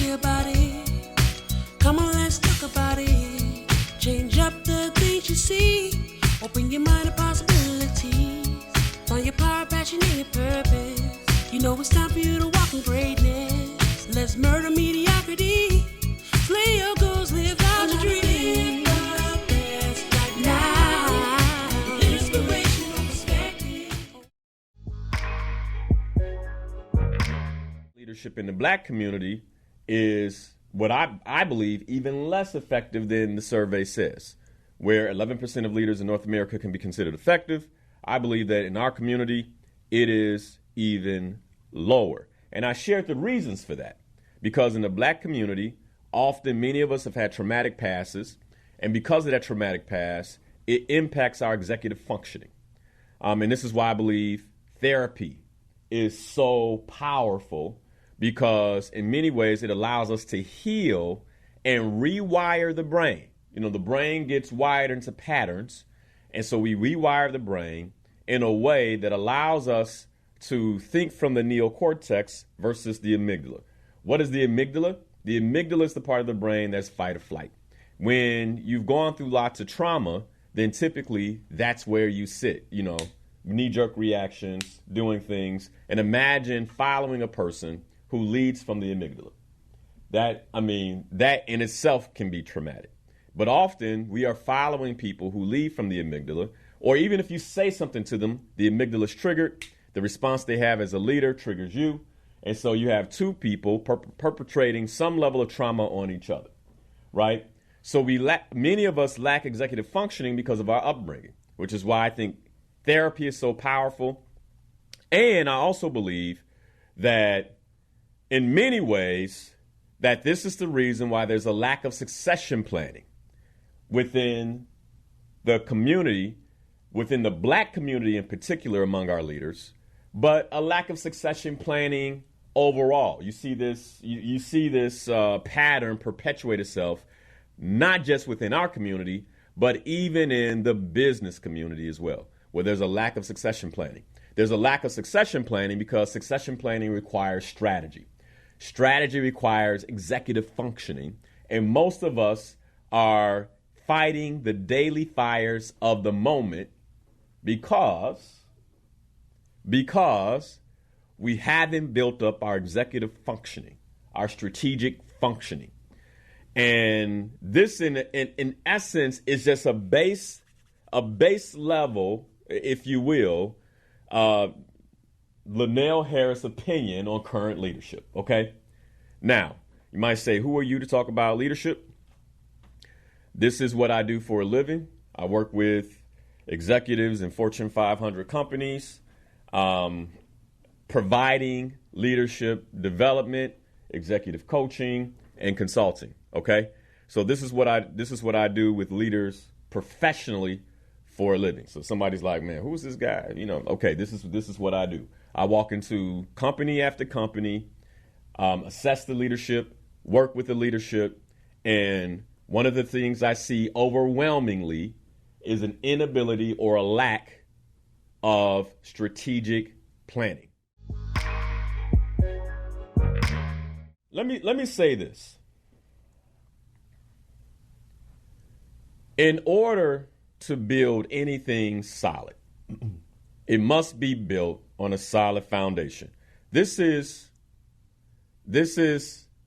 me about it. Come on, let's talk about it. Change up the things you see. Open your mind to possibilities. Find your power, passion, and your purpose. You know it's time for you to walk in greatness. Let's murder mediocrity. Slay your goals, live out your dreams. Right now. Inspirational perspective. Leadership in the black community is what I believe even less effective than the survey says. Where 11% of leaders in North America can be considered effective, I believe that in our community, it is even lower. And I shared the reasons for that. Because in the black community, often many of us have had traumatic passes. And because of that traumatic past, it impacts our executive functioning. And this is why I believe therapy is so powerful, because in many ways it allows us to heal and rewire the brain. You know, the brain gets wired into patterns, and so we rewire the brain in a way that allows us to think from the neocortex versus the amygdala. What is the amygdala? The amygdala is the part of the brain that's fight or flight. When you've gone through lots of trauma, then typically that's where you sit, you know, knee-jerk reactions, doing things, and imagine following a person who leads from the amygdala. That in itself can be traumatic. But often we are following people who lead from the amygdala, or even if you say something to them, the amygdala is triggered. The response they have as a leader triggers you. And so you have two people perpetrating some level of trauma on each other, right? So many of us lack executive functioning because of our upbringing, which is why I think therapy is so powerful. And I also believe that in many ways that this is the reason why there's a lack of succession planning within the community, within the black community in particular among our leaders, but a lack of succession planning overall. You see this pattern perpetuate itself, not just within our community, but even in the business community as well, where there's a lack of succession planning. There's a lack of succession planning because succession planning requires strategy. Strategy requires executive functioning, and most of us are fighting the daily fires of the moment because we haven't built up our executive functioning, our strategic functioning. And this, in essence, is just a base level, if you will, Linnell Harris opinion on current leadership, okay? Now, you might say, who are you to talk about leadership? This is what I do for a living. I work with executives in Fortune 500 companies, providing leadership development, executive coaching, and consulting, okay? So this is what I do with leaders professionally for a living. So somebody's like, man, who's this guy? You know, okay, this is what I do. I walk into company after company, assess the leadership, work with the leadership, and one of the things I see overwhelmingly is an inability or a lack of strategic planning. Let me say this. In order to build anything solid, it must be built on a solid foundation. This is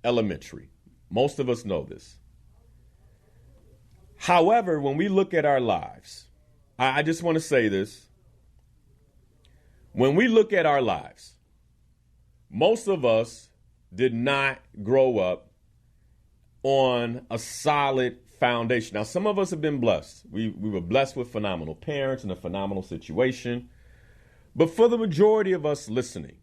elementary. Most of us know this. However, when we look at our lives, I just want to say this. When we look at our lives, most of us did not grow up on a solid foundation. Now, some of us have been blessed. We were blessed with phenomenal parents and a phenomenal situation. But for the majority of us listening,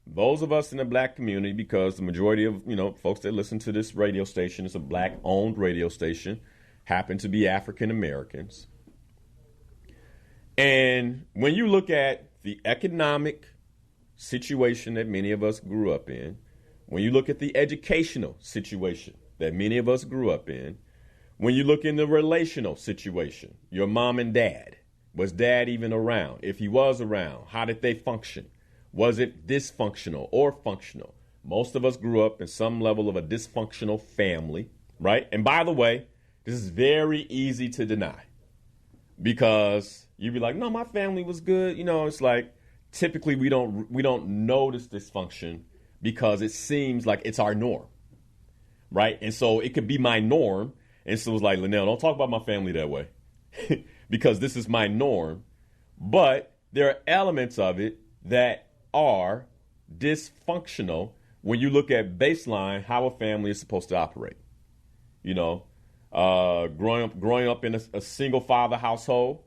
those of us in the black community, because the majority of folks that listen to this radio station is a black-owned radio station, happen to be African Americans. And when you look at the economic situation that many of us grew up in, when you look at the educational situation that many of us grew up in, when you look in the relational situation, your mom and dad, was dad even around? If he was around, how did they function? Was it dysfunctional or functional? Most of us grew up in some level of a dysfunctional family, right? And by the way, this is very easy to deny because you'd be like, no, my family was good. You know, it's like typically we don't notice dysfunction because it seems like it's our norm, right? And so it could be my norm. And so it's like, Linnell, don't talk about my family that way because this is my norm. But there are elements of it that are dysfunctional when you look at baseline how a family is supposed to operate. You know, growing up in a single father household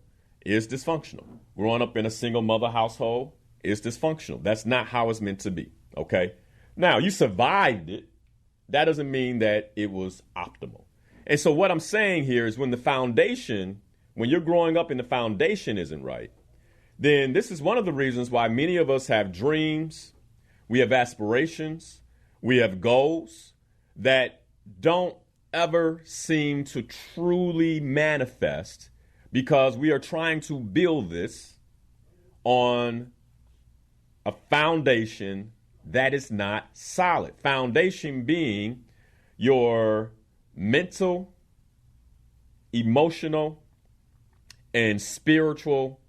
is dysfunctional. Growing up in a single mother household is dysfunctional. That's not how it's meant to be. Okay. Now, you survived it. That doesn't mean that it was optimal. And so what I'm saying here is when you're growing up and the foundation isn't right, then this is one of the reasons why many of us have dreams, we have aspirations, we have goals that don't ever seem to truly manifest because we are trying to build this on a foundation that is not solid. Foundation being your mental, emotional, and spiritual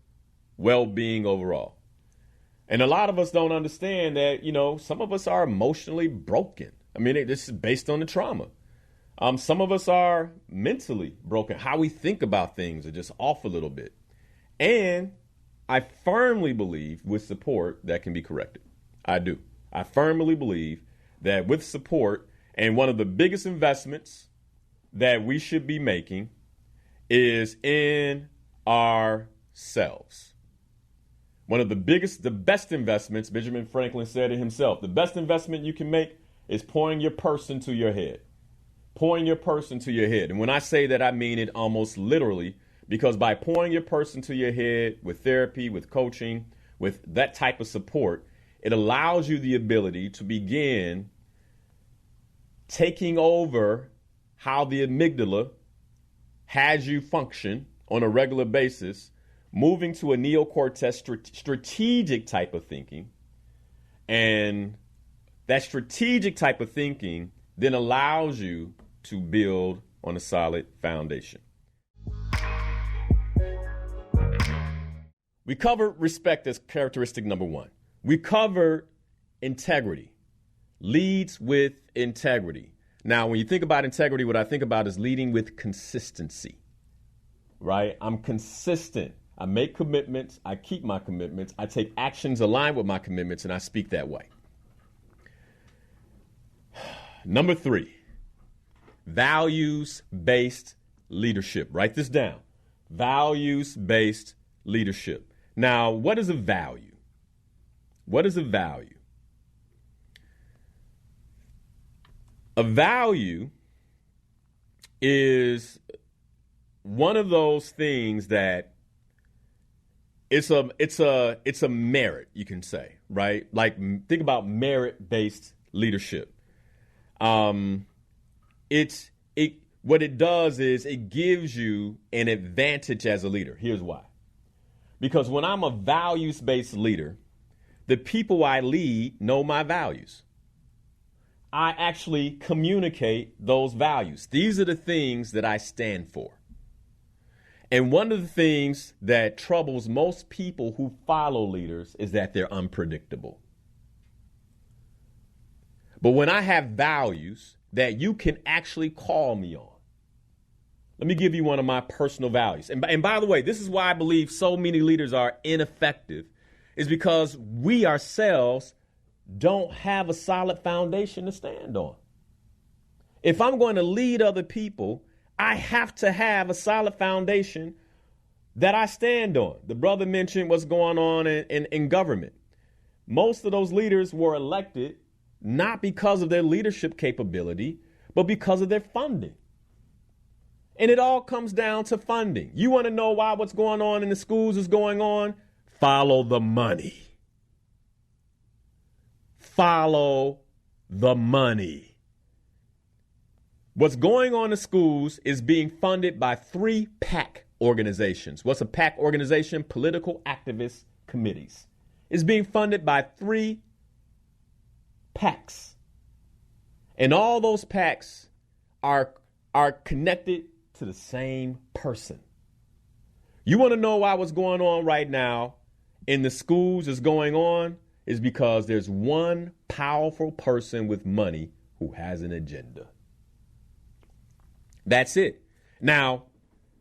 well-being overall. And a lot of us don't understand that, you know, some of us are emotionally broken. I mean, this is based on the trauma. Some of us are mentally broken. How we think about things are just off a little bit. And I firmly believe with support that can be corrected. I do. I firmly believe that with support, and one of the biggest investments that we should be making is in ourselves. One of the best investments, Benjamin Franklin said it himself, the best investment you can make is pouring your purse into your head. Pouring your purse into your head. And when I say that, I mean it almost literally, because by pouring your purse into your head with therapy, with coaching, with that type of support, it allows you the ability to begin taking over how the amygdala has you function on a regular basis, moving to a neocortex strategic type of thinking. And that strategic type of thinking then allows you to build on a solid foundation. We covered respect as characteristic number one. We covered integrity. Leads with integrity. Now, when you think about integrity, what I think about is leading with consistency, right? I'm consistent. I make commitments. I keep my commitments. I take actions aligned with my commitments, and I speak that way. Number three, values-based leadership. Write this down. Values-based leadership. Now, what is a value? What is a value? A value is one of those things that it's a merit, you can say, right? Like think about merit-based leadership. What it does is it gives you an advantage as a leader. Here's why. Because when I'm a values-based leader, the people I lead know my values. I actually communicate those values. These are the things that I stand for. And one of the things that troubles most people who follow leaders is that they're unpredictable. But when I have values that you can actually call me on, let me give you one of my personal values. And by the way, this is why I believe so many leaders are ineffective, is because we ourselves don't have a solid foundation to stand on. If I'm going to lead other people, I have to have a solid foundation that I stand on. The brother mentioned what's going on in government. Most of those leaders were elected not because of their leadership capability, but because of their funding. And it all comes down to funding. You want to know why what's going on in the schools is going on? Follow the money. Follow the money. What's going on in schools is being funded by 3 PAC organizations. What's a PAC organization? Political Activist Committees. It's being funded by 3 PACs. And all those packs are connected to the same person. You want to know why what's going on right now in the schools is going on is because there's one powerful person with money who has an agenda. That's it. Now,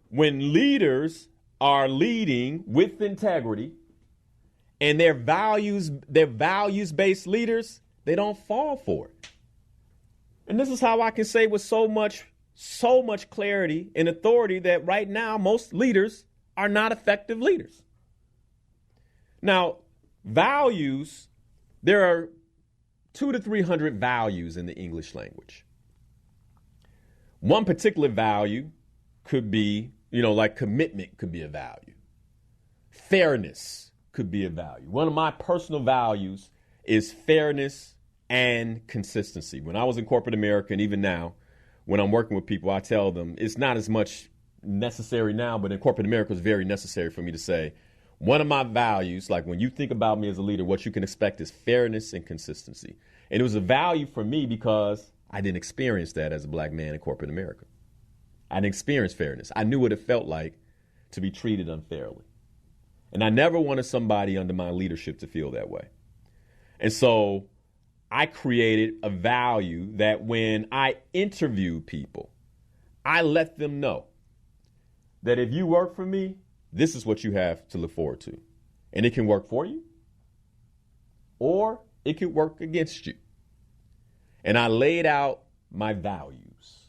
when leaders are leading with integrity and they're values-based leaders, they don't fall for it. And this is how I can say with so much clarity and authority that right now most leaders are not effective leaders. Now, values, there are 200 to 300 values in the English language. One particular value could be, like commitment could be a value. Fairness could be a value. One of my personal values is fairness and consistency. When I was in corporate America, and even now, when I'm working with people, I tell them it's not as much necessary now, but in corporate America, it's very necessary for me to say, one of my values, like when you think about me as a leader, what you can expect is fairness and consistency. And it was a value for me because I didn't experience that as a black man in corporate America. I didn't experience fairness. I knew what it felt like to be treated unfairly. And I never wanted somebody under my leadership to feel that way. And so I created a value that when I interview people, I let them know that if you work for me, this is what you have to look forward to. And it can work for you, or it can work against you. And I laid out my values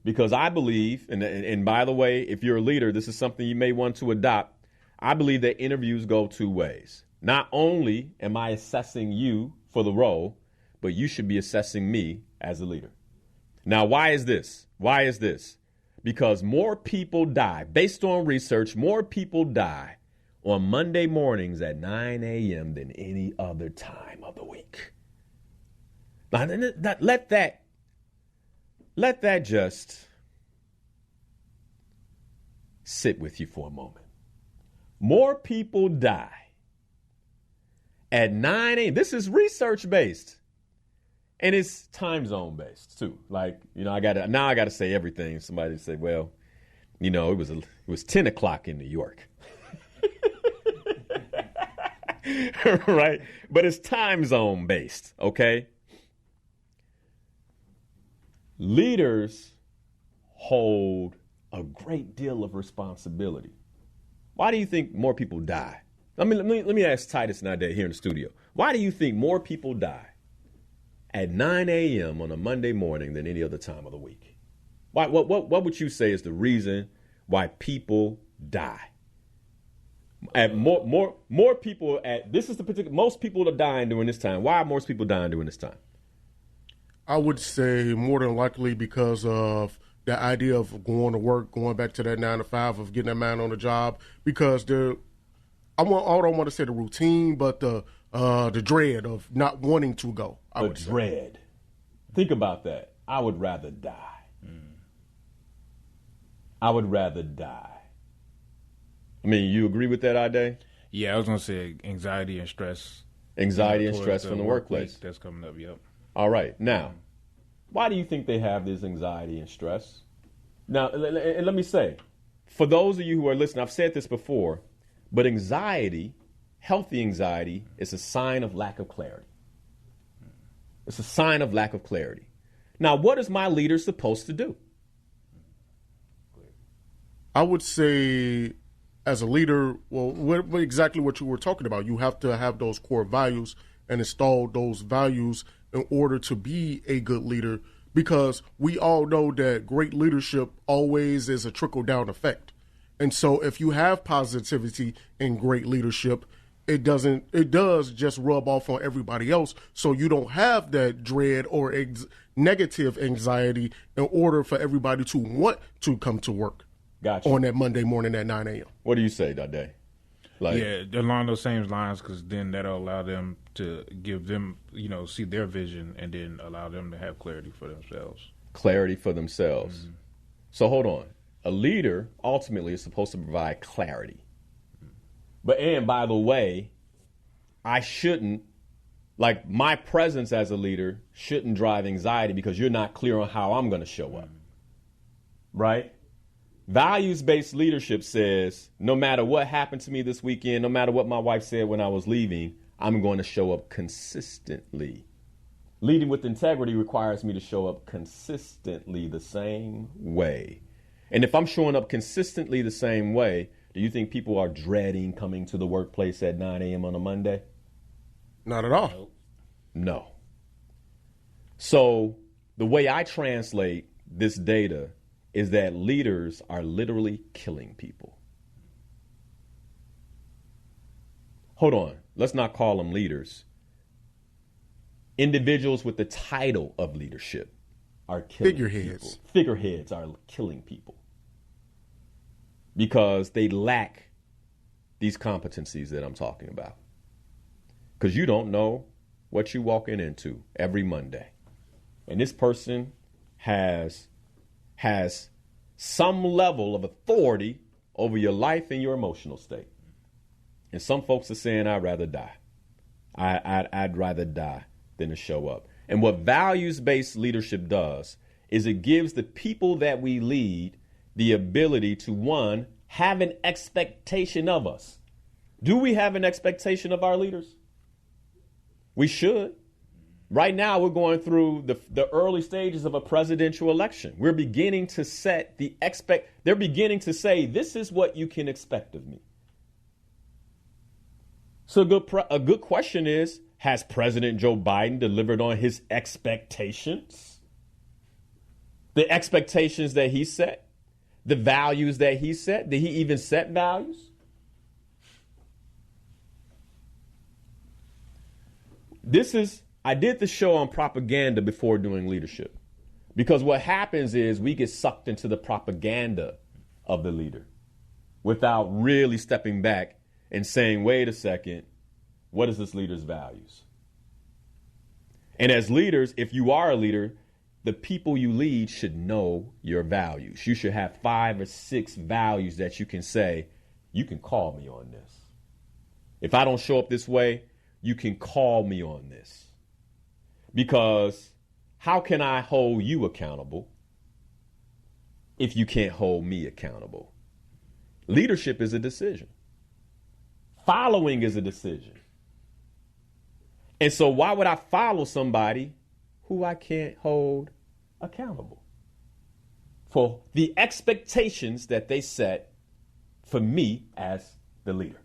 because I believe, and by the way, if you're a leader, this is something you may want to adopt. I believe that interviews go two ways. Not only am I assessing you for the role, but you should be assessing me as a leader. Now, why is this? Why is this? Because more people die, based on research, more people die on Monday mornings at 9 a.m. than any other time of the week. Now, let that just sit with you for a moment. More people die at 9 a.m. This is research based. And it's time zone based too. Like, I gotta say everything. Somebody say, well, it was 10 o'clock in New York. Right? But it's time zone based, okay? Leaders hold a great deal of responsibility. Why do you think more people die? Let me ask Titus and I here in the studio. Why do you think more people die at 9 a.m. on a Monday morning than any other time of the week? What would you say is the reason why people die? At more people most people are dying during this time. Why are most people dying during this time? I would say more than likely because of the idea of going to work, going back to that 9 to 5, of getting that man on the job, because I don't want to say the routine, but the dread of not wanting to go. The dread. Think about that. I would rather die. I would rather die. I mean, you agree with that, Ade? Yeah, I was going to say anxiety and stress. Anxiety and stress from the workplace. That's coming up, yep. All right. Now, why do you think they have this anxiety and stress? Now, and let me say, for those of you who are listening, I've said this before, but anxiety, healthy anxiety, is a sign of lack of clarity. It's a sign of lack of clarity. Now, what is my leader supposed to do? I would say, as a leader, exactly what you were talking about. You have to have those core values and install those values in order to be a good leader, because we all know that great leadership always is a trickle-down effect. And so if you have positivity and great leadership, it does just rub off on everybody else, so you don't have that dread or negative anxiety in order for everybody to want to come to work. Gotcha. On that Monday morning at 9 a.m. What do you say, Dade? Yeah, along those same lines, because then that'll allow them to give them, see their vision, and then allow them to have clarity for themselves. Clarity for themselves. Mm-hmm. So hold on. A leader ultimately is supposed to provide clarity. And by the way, I shouldn't Like my presence as a leader shouldn't drive anxiety because you're not clear on how I'm going to show up. Right? Values-based leadership says, no matter what happened to me this weekend, no matter what my wife said when I was leaving, I'm going to show up consistently. Leading with integrity requires me to show up consistently the same way. And if I'm showing up consistently the same way, do you think people are dreading coming to the workplace at 9 a.m. on a Monday? Not at all. No. So the way I translate this data is that leaders are literally killing people. Hold on. Let's not call them leaders. Individuals with the title of leadership are killing Figureheads. people. Figureheads are killing people because they lack these competencies that I'm talking about. Because you don't know what you're walking into every Monday. And this person has some level of authority over your life and your emotional state. And some folks are saying, I'd rather die. I'd rather die than to show up. And what values-based leadership does is it gives the people that we lead the ability to, one, have an expectation of us. Do we have an expectation of our leaders? We should. Right now, we're going through the early stages of a presidential election. We're beginning to set the they're beginning to say, this is what you can expect of me. So a good question is, has President Joe Biden delivered on his expectations? The expectations that he set? The values that he set? Did he even set values? I did the show on propaganda before doing leadership. Because what happens is we get sucked into the propaganda of the leader without really stepping back and saying, wait a second, what is this leader's values? And as leaders, if you are a leader, the people you lead should know your values. You should have 5 or 6 values that you can say, you can call me on this. If I don't show up this way, you can call me on this. Because how can I hold you accountable if you can't hold me accountable? Leadership is a decision. Following is a decision. And so why would I follow somebody who I can't hold accountable for the expectations that they set for me as the leader?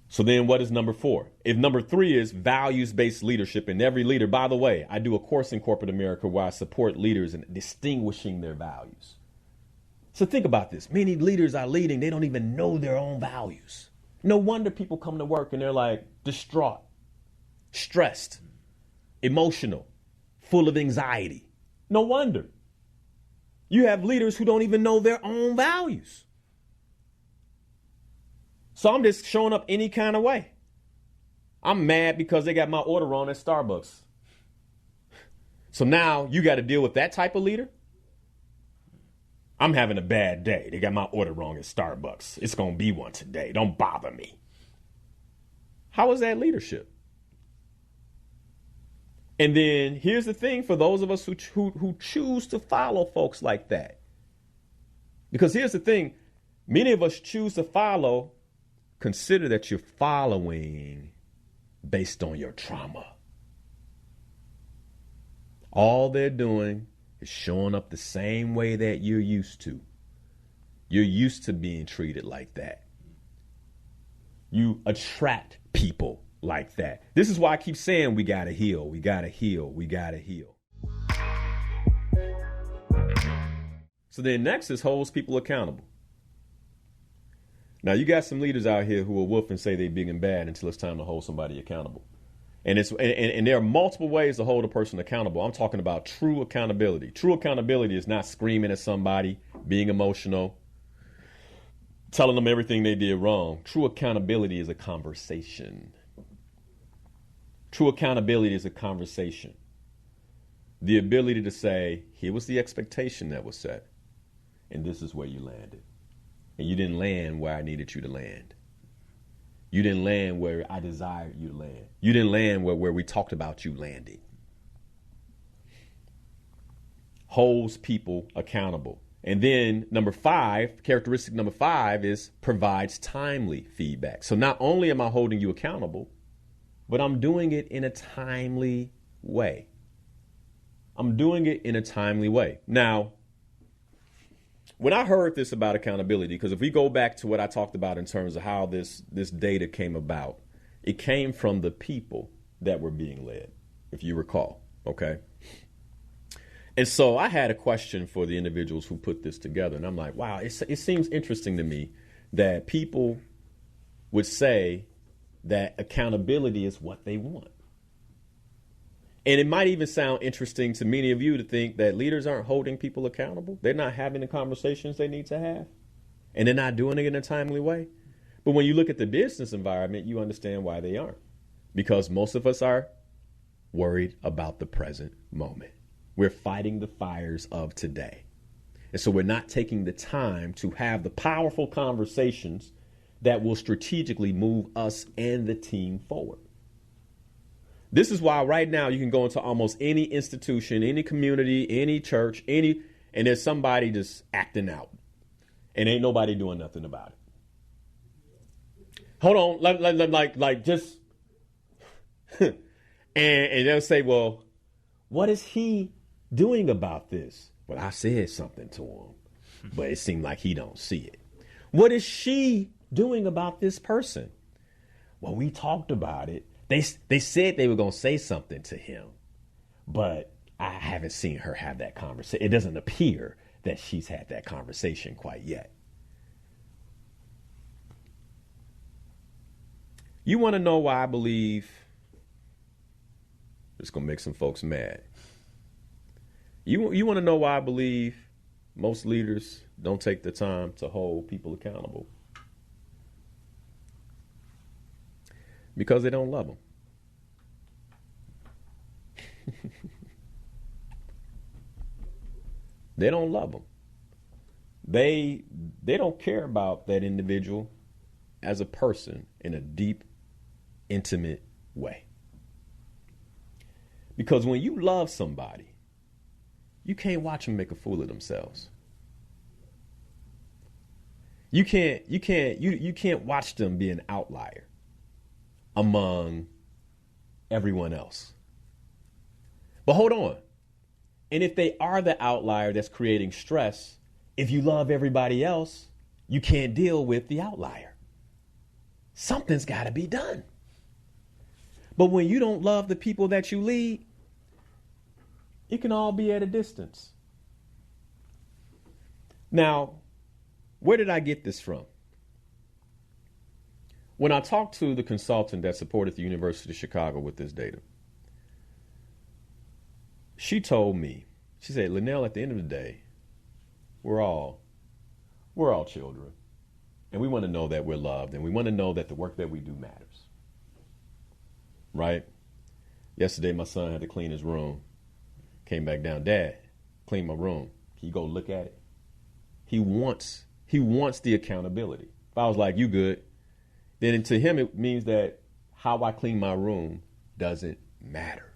So then what is number 4? If number 3 is values-based leadership, and every leader, by the way, I do a course in corporate America where I support leaders in distinguishing their values. So think about this. Many leaders are leading, they don't even know their own values. No wonder people come to work and they're like distraught, stressed, emotional, full of anxiety. No wonder. You have leaders who don't even know their own values. So I'm just showing up any kind of way. I'm mad because they got my order wrong at Starbucks. So now you got to deal with that type of leader? I'm having a bad day. They got my order wrong at Starbucks. It's going to be one today. Don't bother me. How is that leadership? And then here's the thing for those of us who choose to follow folks like that. Because here's the thing. Many of us choose to follow. Consider that you're following based on your trauma. All they're doing is showing up the same way that you're used to. You're used to being treated like that. You attract people like that. This is why I keep saying we gotta heal, we gotta heal, we gotta heal. So then next is holds people accountable. Now, you got some leaders out here who will woof and say they're big and bad until it's time to hold somebody accountable. And there are multiple ways to hold a person accountable. I'm talking about true accountability. True accountability is not screaming at somebody, being emotional, telling them everything they did wrong. True accountability is a conversation. True accountability is a conversation. The ability to say, here was the expectation that was set, and this is where you landed. And you didn't land where I needed you to land. You didn't land where I desired you to land. You didn't land where we talked about you landing. Holds people accountable. And then characteristic number 5 is provides timely feedback. So not only am I holding you accountable, but I'm doing it in a timely way. I'm doing it in a timely way. Now, when I heard this about accountability, because if we go back to what I talked about in terms of how this data came about, it came from the people that were being led, if you recall, okay? And so I had a question for the individuals who put this together, and I'm like, wow, it seems interesting to me that people would say that accountability is what they want. And it might even sound interesting to many of you to think that leaders aren't holding people accountable. They're not having the conversations they need to have, and they're not doing it in a timely way. But when you look at the business environment, you understand why they aren't. Because most of us are worried about the present moment. We're fighting the fires of today. And so we're not taking the time to have the powerful conversations that will strategically move us and the team forward. This is why right now you can go into almost any institution, any community, any church, and there's somebody just acting out and ain't nobody doing nothing about it. Hold on, like just, and they'll say, well, what is he doing about this? Well, I said something to him, but it seemed like he don't see it. What is she doing about this person? Well, we talked about it. They said they were going to say something to him, but I haven't seen her have that conversation. It doesn't appear that she's had that conversation quite yet. You want to know why I believe it's going to make some folks mad? You want to know why I believe most leaders don't take the time to hold people accountable? Because they don't love them. They don't love them. They don't care about that individual as a person in a deep, intimate way. Because when you love somebody, you can't watch them make a fool of themselves. You can't watch them be an outlier among everyone else. But hold on. And if they are the outlier that's creating stress, if you love everybody else, you can't deal with the outlier. Something's got to be done. But when you don't love the people that you lead, it can all be at a distance. Now, where did I get this from? When I talked to the consultant that supported the University of Chicago with this data, she told me, she said, Linnell, at the end of the day, we're all children. And we want to know that we're loved, and we want to know that the work that we do matters. Right? Yesterday, my son had to clean his room. Came back down, Dad, clean my room. Can you go look at it? He wants the accountability. If I was like, you good, then to him it means that how I clean my room doesn't matter.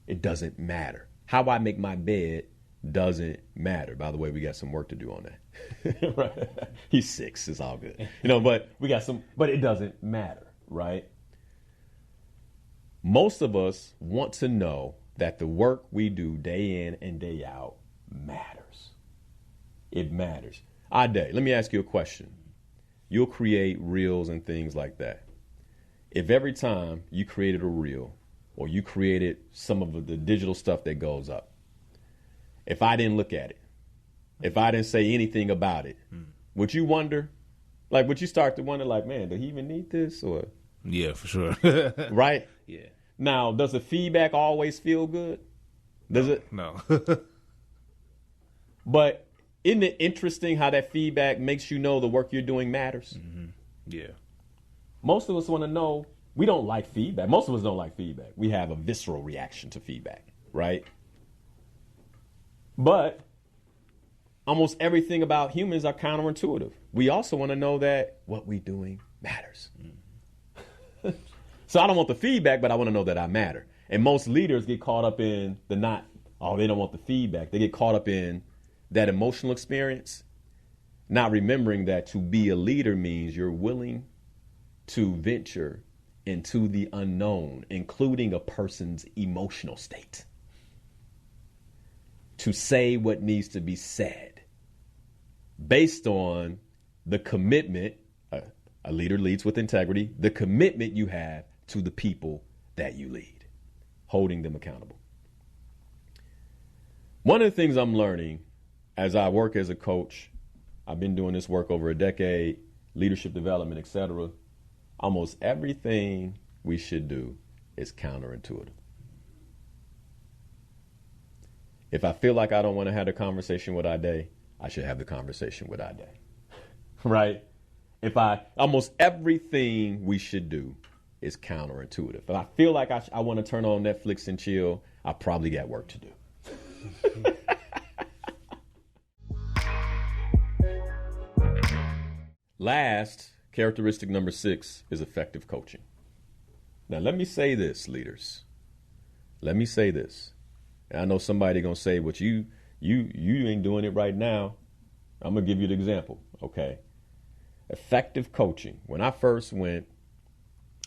It doesn't matter. How I make my bed doesn't matter. By the way, we got some work to do on that. Right? He's 6, it's all good. But it doesn't matter, right? Most of us want to know that the work we do day in and day out matters. It matters. Ade, let me ask you a question. You'll create reels and things like that. If every time you created a reel or you created some of the digital stuff that goes up, if I didn't look at it, if I didn't say anything about it, would you wonder? Like, would you start to wonder, like, man, did he even need this? Or Yeah, for sure. right? Yeah. Now, does the feedback always feel good? Does it? No. But isn't it interesting how that feedback makes you know the work you're doing matters? Mm-hmm. Yeah. Most of us want to know. We don't like feedback. Most of us don't like feedback. We have a visceral reaction to feedback, right? But almost everything about humans are counterintuitive. We also want to know that what we're doing matters. So I don't want the feedback, but I want to know that I matter. And most leaders get caught up in they don't want the feedback. They get caught up in that emotional experience, not remembering that to be a leader means you're willing to venture into the unknown, including a person's emotional state, to say what needs to be said based on the commitment. A leader leads with integrity, the commitment you have to the people that you lead, holding them accountable. One of the things I'm learning as I work as a coach, I've been doing this work over a decade, leadership development, etc. Almost everything we should do is counterintuitive. If I feel like I don't want to have the conversation with Ade, I should have the conversation with Ade. Right? Almost everything we should do is counterintuitive. If I feel like I want to turn on Netflix and chill, I probably got work to do. Last, characteristic number 6 is effective coaching. Now, let me say this, leaders. Let me say this. And I know somebody gonna say, "But you ain't doing it right now." I'm gonna give you the example. Okay. Effective coaching. When I first went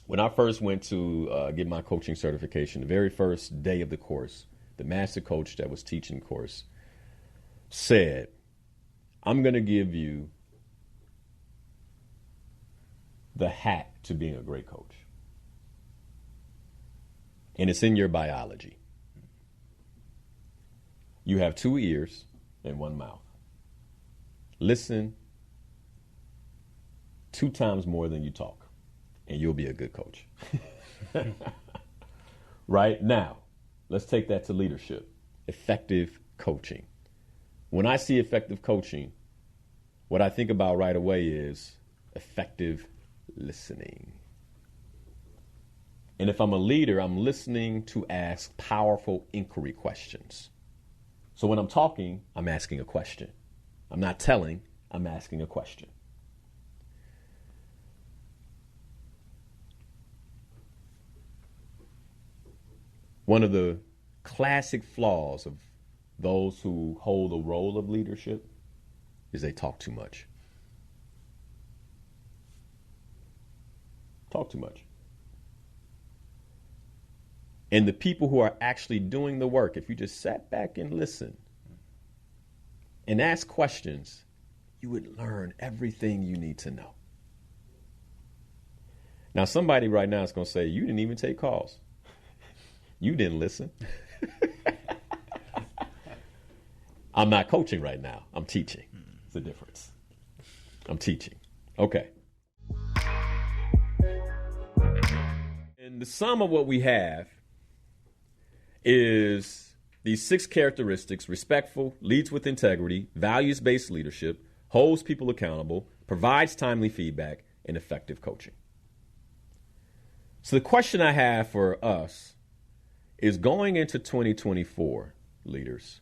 to get my coaching certification, the very first day of the course, the master coach that was teaching the course said, "I'm going to give you the hack to being a great coach. And it's in your biology. You have 2 ears and 1 mouth. Listen 2 times more than you talk, and you'll be a good coach." Right now, let's take that to leadership. Effective coaching. When I see effective coaching, what I think about right away is effective listening. And if I'm a leader, I'm listening to ask powerful inquiry questions. So when I'm talking, I'm asking a question. I'm not telling, I'm asking a question. One of the classic flaws of those who hold the role of leadership is they talk too much. Talk too much. And the people who are actually doing the work, if you just sat back and listened and asked questions, you would learn everything you need to know. Now, somebody right now is going to say, "You didn't even take calls. You didn't listen." I'm not coaching right now. I'm teaching. It's the difference. I'm teaching. Okay. And the sum of what we have is these 6 characteristics: respectful, leads with integrity, values-based leadership, holds people accountable, provides timely feedback, and effective coaching. So the question I have for us is, going into 2024, leaders,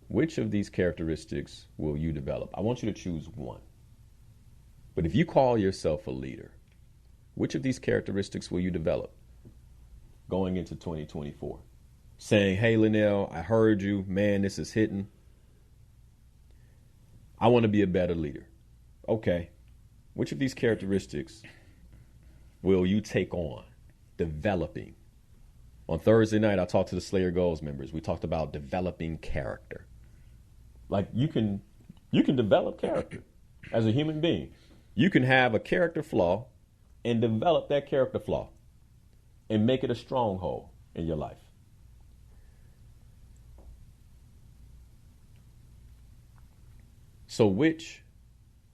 which of these characteristics will you develop? I want you to choose one. But if you call yourself a leader, which of these characteristics will you develop going into 2024? Saying, "Hey, Linnell, I heard you. Man, this is hitting. I want to be a better leader." Okay. Which of these characteristics will you take on developing? On Thursday night, I talked to the Slayer Goals members. We talked about developing character. Like, you can develop character as a human being. You can have a character flaw and develop that character flaw and make it a stronghold in your life. So which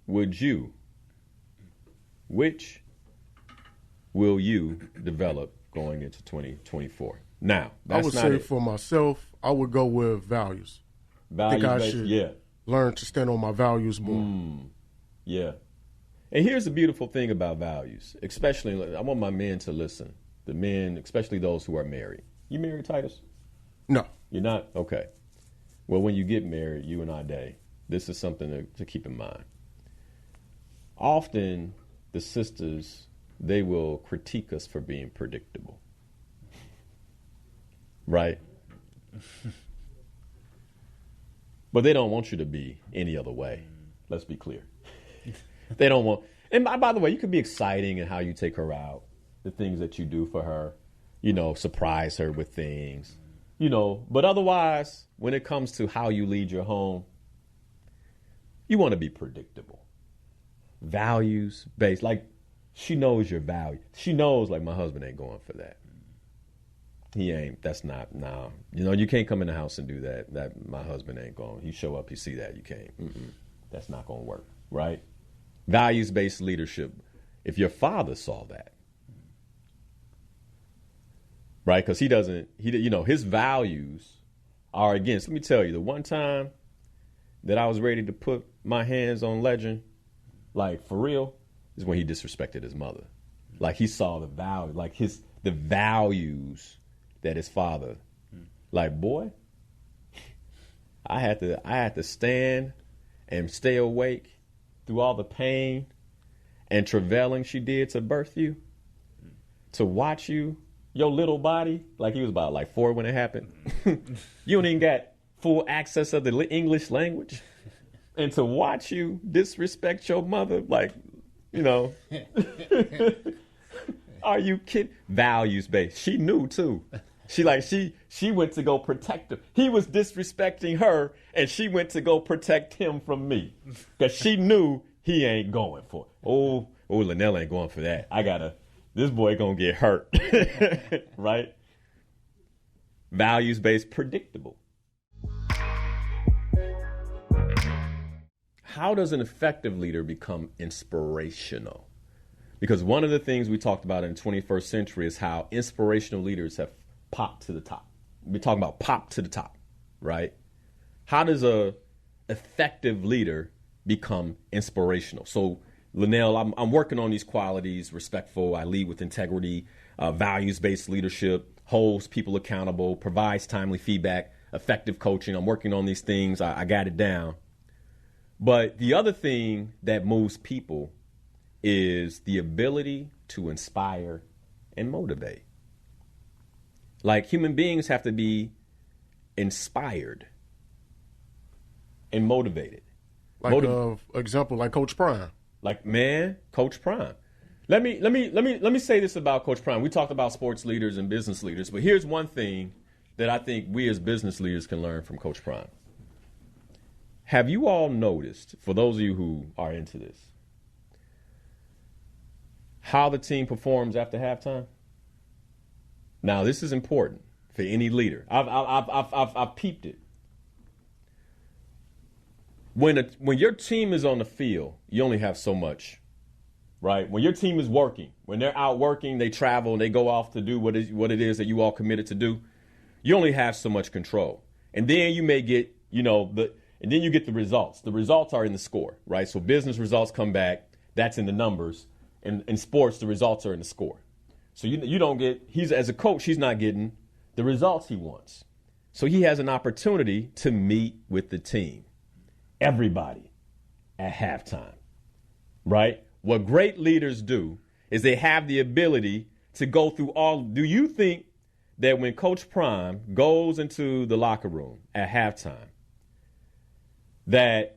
will you develop going into 2024? Now, I would say for myself, I would go with values. I think I should learn to stand on my values more. Yeah. And here's the beautiful thing about values, especially, I want my men to listen. The men, especially those who are married. You married, Titus? No. You're not? Okay. Well, when you get married, you and I, this is something to keep in mind. Often, the sisters they will critique us for being predictable. Right? But they don't want you to be any other way. Let's be clear. They don't want, and by the way, you could be exciting in how you take her out, the things that you do for her, surprise her with things, but otherwise, when it comes to how you lead your home, you want to be predictable. Values based, like she knows your value. She knows like my husband ain't going for that. He ain't, that's not, no. You can't come in the house and do that. That my husband ain't going. You show up, you see that, you can't. That's not going to work, right? Values-based leadership. If your father saw that, right? Because his values are against. Let me tell you, the one time that I was ready to put my hands on Legend, like for real, is when he disrespected his mother. Like he saw the value, like the values that his father, like, boy, I had to stand and stay awake through all the pain and travailing she did to birth you, to watch you, your little body, like he was about like 4 when it happened. You don't even got full access of the English language. And to watch you disrespect your mother, like, are you kidding? Values based. She knew too. She went to go protect him. He was disrespecting her, and she went to go protect him from me. Because she knew he ain't going for it. Oh, Linnell ain't going for that. This boy gonna get hurt. Right? Values-based, predictable. How does an effective leader become inspirational? Because one of the things we talked about in the 21st century is how inspirational leaders have popped to the top. We're talking about pop to the top, right? How does a effective leader become inspirational? So, Linnell, I'm working on these qualities: respectful, I lead with integrity, values-based leadership, holds people accountable, provides timely feedback, effective coaching. I'm working on these things. I got it down. But the other thing that moves people is the ability to inspire and motivate. Like, human beings have to be inspired and motivated. Like example, like Coach Prime. Like, man, Coach Prime. Let me say this about Coach Prime. We talked about sports leaders and business leaders, but here's one thing that I think we as business leaders can learn from Coach Prime. Have you all noticed, for those of you who are into this, how the team performs after halftime? Now, this is important for any leader. I've peeped it. When your team is on the field, you only have so much, right? When your team is working, when they're out working, they travel and they go off to do what it is that you all committed to do, you only have so much control. And then you may get, and then you get the results. The results are in the score, right? So business results come back. That's in the numbers. In sports, the results are in the score. So you don't get, as a coach, he's not getting the results he wants. So he has an opportunity to meet with the team, everybody, at halftime, right? What great leaders do is they have the ability to go through all. Do you think that when Coach Prime goes into the locker room at halftime, that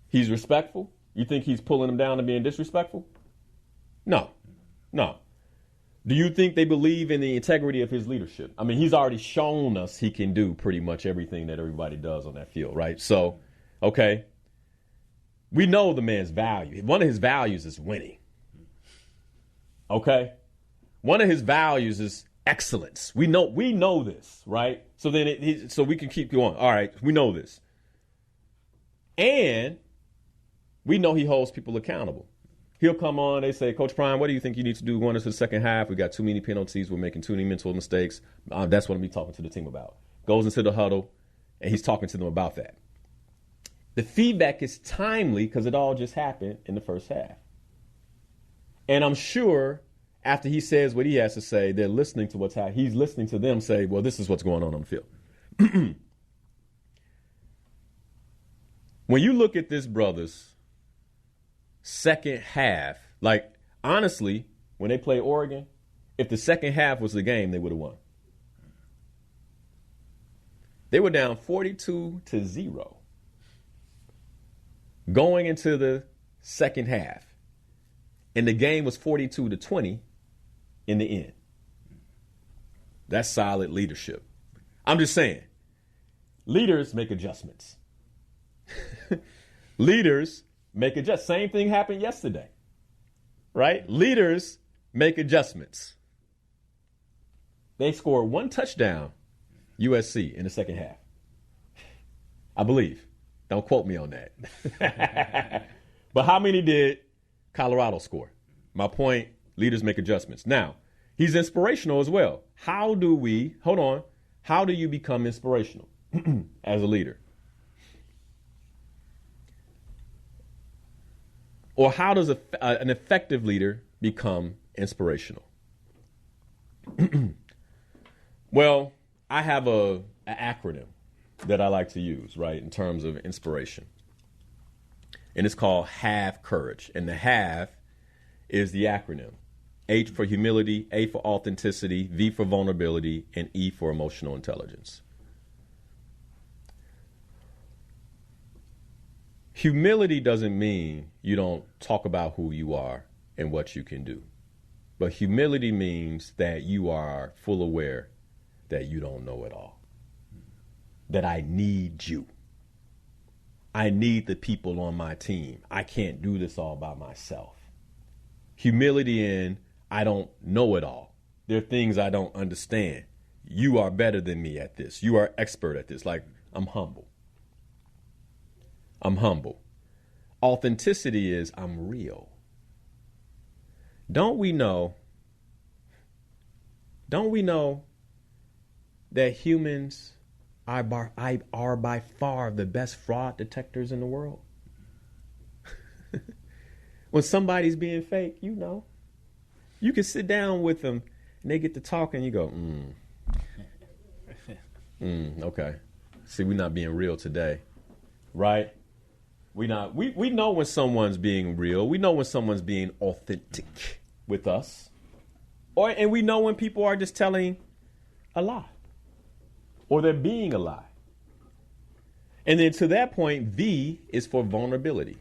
he's respectful? You think he's pulling them down and being disrespectful? No. Do you think they believe in the integrity of his leadership? I mean, he's already shown us he can do pretty much everything that everybody does on that field, right? So, okay, we know the man's value. One of his values is winning. Okay? One of his values is excellence. We know this, right? So then so we can keep going. All right, we know this. And we know he holds people accountable. He'll come on, they say, Coach Prime, what do you think you need to do going into the second half? We got too many penalties. We're making too many mental mistakes. That's what I'm talking to the team about. Goes into the huddle, and he's talking to them about that. The feedback is timely because it all just happened in the first half. And I'm sure after he says what he has to say, they're listening to what's happening. He's listening to them say, well, this is what's going on the field. When you look at this brother's second half Like, honestly, when they play Oregon, if the second half was the game, they would have won. They were down 42-0 going into the second half. And the game was 42-20 in the end. That's solid leadership. I'm just saying, leaders make adjustments. Leaders make adjustments. Same thing happened yesterday, right? Leaders make adjustments. They scored 1 touchdown, USC, in the second half. I believe. Don't quote me on that. But how many did Colorado score? My point, leaders make adjustments. Now, he's inspirational as well. How do you become inspirational as a leader? Or how does an effective leader become inspirational? Well, I have an acronym that I like to use, right, in terms of inspiration. And it's called HAVE Courage. And the HAVE is the acronym. H for humility, A for authenticity, V for vulnerability, and E for emotional intelligence. Humility doesn't mean you don't talk about who you are and what you can do. But humility means that you are full aware that you don't know it all. That I need you. I need the people on my team. I can't do this all by myself. Humility in I don't know it all. There are things I don't understand. You are better than me at this. You are expert at this. Like, I'm humble. I'm humble. Authenticity is I'm real. Don't we know that humans are by far the best fraud detectors in the world? When somebody's being fake, you know. You can sit down with them and they get to talking, you go, okay. See, we're not being real today, right? We know when someone's being real. We know when someone's being authentic with us. And we know when people are just telling a lie. Or they're being a lie. And then to that point, V is for vulnerability.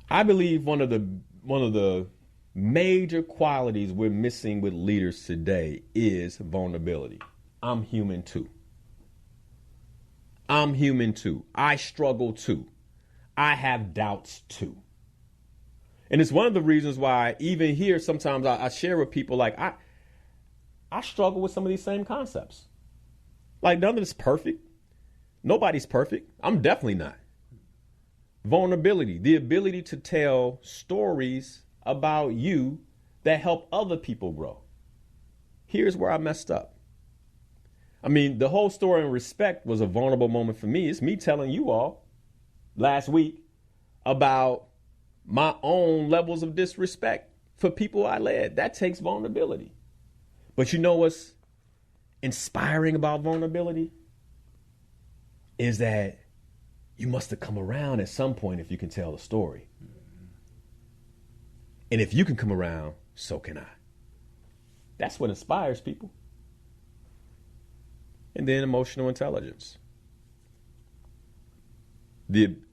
I believe one of the major qualities we're missing with leaders today is vulnerability. I'm human too. I'm human too. I struggle too. I have doubts too. And it's one of the reasons why even here sometimes I share with people like I struggle with some of these same concepts. Like none of this is perfect. Nobody's perfect. I'm definitely not. Vulnerability, the ability to tell stories about you that help other people grow. Here's where I messed up. I mean, the whole story in Respect was a vulnerable moment for me. It's me telling you all last week about my own levels of disrespect for people I led. That takes vulnerability. But you know what's inspiring about vulnerability? Is that you must have come around at some point if you can tell the story. And if you can come around, so can I. That's what inspires people. And then emotional intelligence.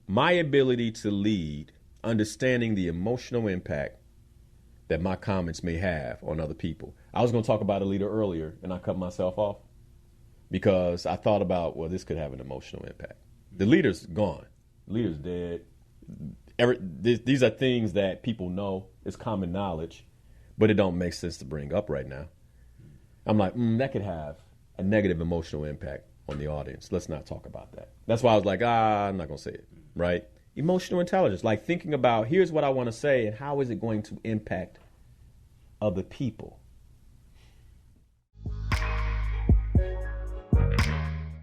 My ability to lead, understanding the emotional impact that my comments may have on other people. I was going to talk about a leader earlier, and I cut myself off because I thought about, well, this could have an emotional impact. The leader's gone. The leader's dead. These are things that people know. It's common knowledge, but it don't make sense to bring up right now. I'm like, that could have a negative emotional impact on the audience. Let's not talk about that. That's why I was like, I'm not going to say it, right? Emotional intelligence, like thinking about, here's what I want to say and how is it going to impact other people?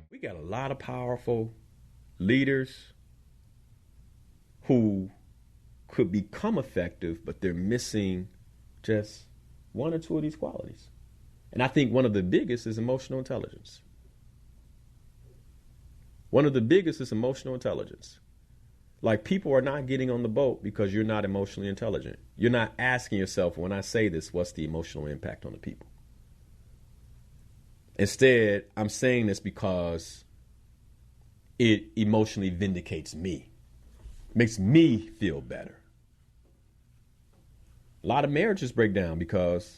We got a lot of powerful leaders who could become effective, but they're missing just one or two of these qualities. And I think one of the biggest is emotional intelligence. One of the biggest is emotional intelligence. Like, people are not getting on the boat because you're not emotionally intelligent. You're not asking yourself, when I say this, what's the emotional impact on the people? Instead, I'm saying this because it emotionally vindicates me, makes me feel better. A lot of marriages break down because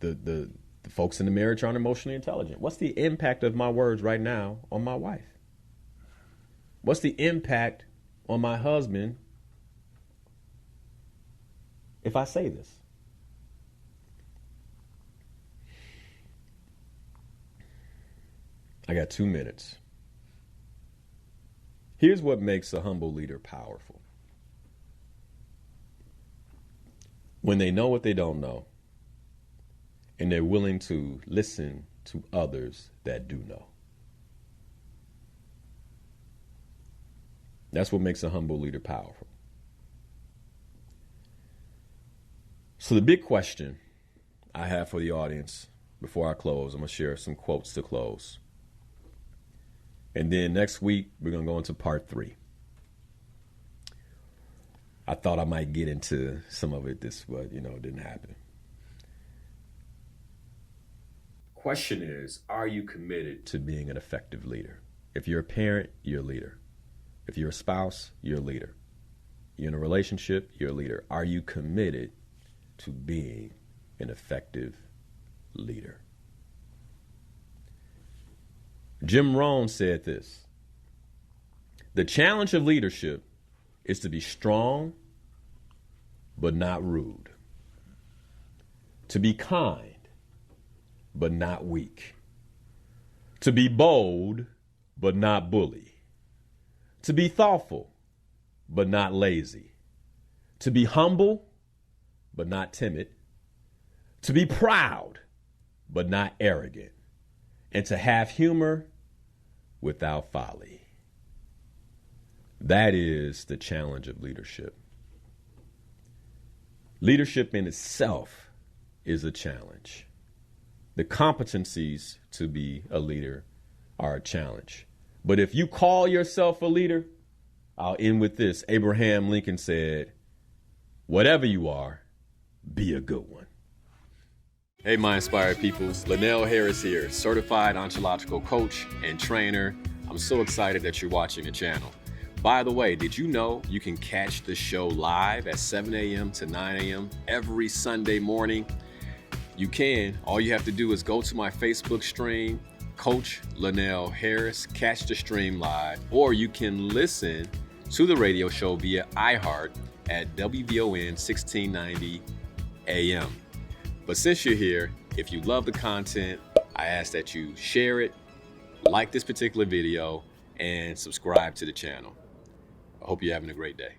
the folks in the marriage aren't emotionally intelligent. What's the impact of my words right now on my wife? What's the impact on my husband if I say this? I got 2 minutes. Here's what makes a humble leader powerful. When they know what they don't know, and they're willing to listen to others that do know. That's what makes a humble leader powerful. So the big question I have for the audience before I close, I'm going to share some quotes to close. And then next week, we're going to go into part 3. I thought I might get into some of it but it didn't happen. Question is, are you committed to being an effective leader? If you're a parent, you're a leader. If you're a spouse, you're a leader. You're in a relationship, you're a leader. Are you committed to being an effective leader? Jim Rohn said this: the challenge of leadership is to be strong, but not rude. To be kind, but not weak. To be bold, but not bully. To be thoughtful, but not lazy. To be humble, but not timid. To be proud, but not arrogant. And to have humor without folly. That is the challenge of leadership. Leadership in itself is a challenge. The competencies to be a leader are a challenge. But if you call yourself a leader, I'll end with this. Abraham Lincoln said, whatever you are, be a good one. Hey, my inspired peoples. Linnell Harris here, certified ontological coach and trainer. I'm so excited that you're watching the channel. By the way, did you know you can catch the show live at 7 a.m. to 9 a.m. every Sunday morning? You can. All you have to do is go to my Facebook stream, Coach Linnell Harris, catch the stream live, or you can listen to the radio show via iHeart at WVON 1690 AM. But since you're here, if you love the content, I ask that you share it, like this particular video, and subscribe to the channel. I hope you're having a great day.